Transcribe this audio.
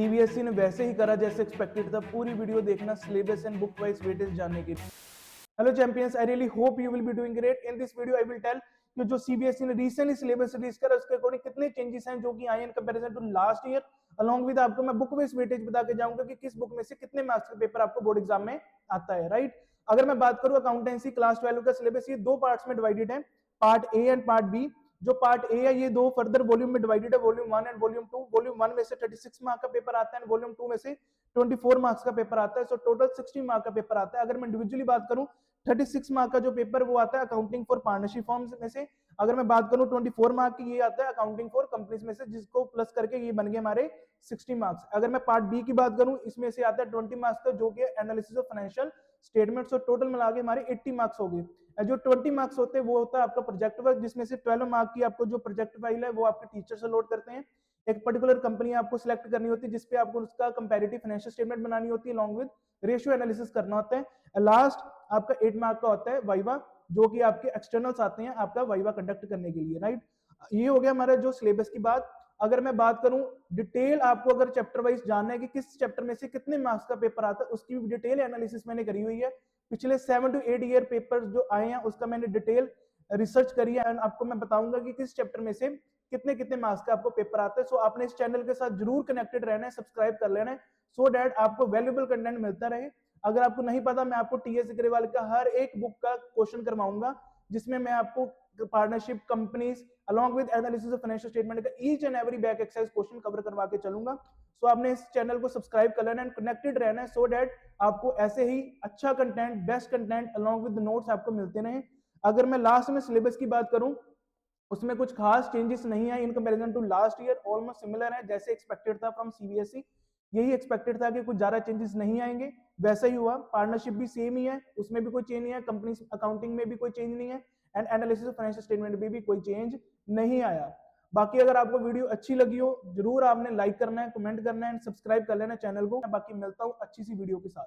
CBSE ने वैसे ही करा जैसे एक्सपेक्टेड था। पूरी वीडियो देखना syllabus and book wise weightage जानने के लिए। Hello champions, I really hope you will be doing great. In this video I will tell कि जो सीबीएसई ने रिसेंटली सिलेबस रिलीज करा उसके अकॉर्डिंग कितने चेंजेस हैं जो कि आए in comparison to last year. Along with आपको मैं बुक वाइज वेटेज बता के जाऊंगा कि किस बुक में से कितने मार्क्स का पेपर आपको बोर्ड एग्जाम में आता है, राइट। अगर मैं बात करूं अकाउंटेंसी क्लास 12 का सिलेबस, ये दो पार्ट्स में डिवाइडेड है, part A and part B. जो पार्ट ए है ये दो फर्दर वॉल्यूम में डिवाइडेड है, वॉल्यूम 1 एंड वॉल्यूम 2। वॉल्यूम 1 में से 36 मार्क का पेपर आता है, वॉल्यूम 2 में से 24 मार्क्स का पेपर आता है। सो टोटल 60 मार्क का पेपर आता है। अगर मैं इंडिविजुअली बात करूं, 36 मार्क का जो पेपर वो आता है अकाउंटिंग फॉर पार्टनरशिप फॉर्म्स में से। अगर मैं बात करूं 24 मार्क की ये आता है अकाउंटिंग फॉर कंपनीज में से, जिसको प्लस करके ये बन गए हमारे 60 मार्क्स। अगर मैं पार्ट बी की बात करूं, इसमें से आता है 20 मार्क्स का जो कि एनालिसिस ऑफ फाइनेंशियल स्टेटमेंट्स, और टोटल मिला के हमारे 80 मार्क्स हो गए। जो 20 मार्क्स होते हैं वो होता है आपका प्रोजेक्ट वर्क, जिसमें से 12 मार्क की आपको जो प्रोजेक्ट फाइल है वो आपके टीचर से लोड करते हैं। एक पर्टिकुलर कंपनी आपको सिलेक्ट करनी होती है जिसपे आपको उसका कंपैरेटिव फाइनेंशियल स्टेटमेंट बनानी होती है, अलॉन्ग विद रेशियो एनालिसिस करना होता है। लास्ट आपका 8 मार्क का होता है वाइवा, जो कि आपके एक्सटर्नल्स आते हैं आपका वाइवा कंडक्ट करने के लिए, राइट। ये हो गया हमारा जो सिलेबस की बात। अगर मैं बात करूं डिटेल, आपको अगर चैप्टर वाइज जानना है कि किस चैप्टर में से कितने मार्क्स का पेपर आता है, उसकी भी डिटेल एनालिसिस मैंने करी हुई है। पिछले 7 to 8 ईयर पेपर जो आए हैं उसका मैंने डिटेल रिसर्च करी है, एंड आपको मैं बताऊंगा कि किस चैप्टर में से कितने कितने मार्क्स का आपको पेपर आता है। सो आपने इस चैनल के साथ जरूर कनेक्टेड रहना है, सब्सक्राइब कर लेना है, सो दैट आपको वैल्यूएबल कंटेंट मिलता रहे। अगर आपको नहीं पता, मैं आपको टीएस अग्रवाल का हर एक बुक का क्वेश्चन करवाऊंगा, जिसमें मैं आपको partnership companies along with analysis of financial statement का each and every back exercise question cover करवा के चलूंगा। सो आपने इस चैनल को सब्सक्राइब कर लेना एंड कनेक्टेड रहना है, सो दैट आपको ऐसे ही अच्छा content, best content along with notes आपको मिलते रहे। अगर मैं लास्ट में सिलेबस की बात करूं, उसमें कुछ खास चेंजेस नहीं है in comparison to last year, almost similar है जैसे एक्सपेक्टेड था फ्रॉम सीबीएसई। यही एक्सपेक्टेड था कि कुछ ज्यादा चेंजेस नहीं आएंगे, वैसा ही हुआ। पार्टनरशिप भी सेम ही है, उसमें भी कोई चेंज नहीं है, कंपनी अकाउंटिंग में भी कोई चेंज नहीं है, and analysis of financial statement में भी कोई चेंज नहीं आया। बाकी अगर आपको वीडियो अच्छी लगी हो, जरूर आपने लाइक करना है, कमेंट करना है एंड सब्सक्राइब कर लेना चैनल को। बाकी मिलता हूं अच्छी सी वीडियो के साथ।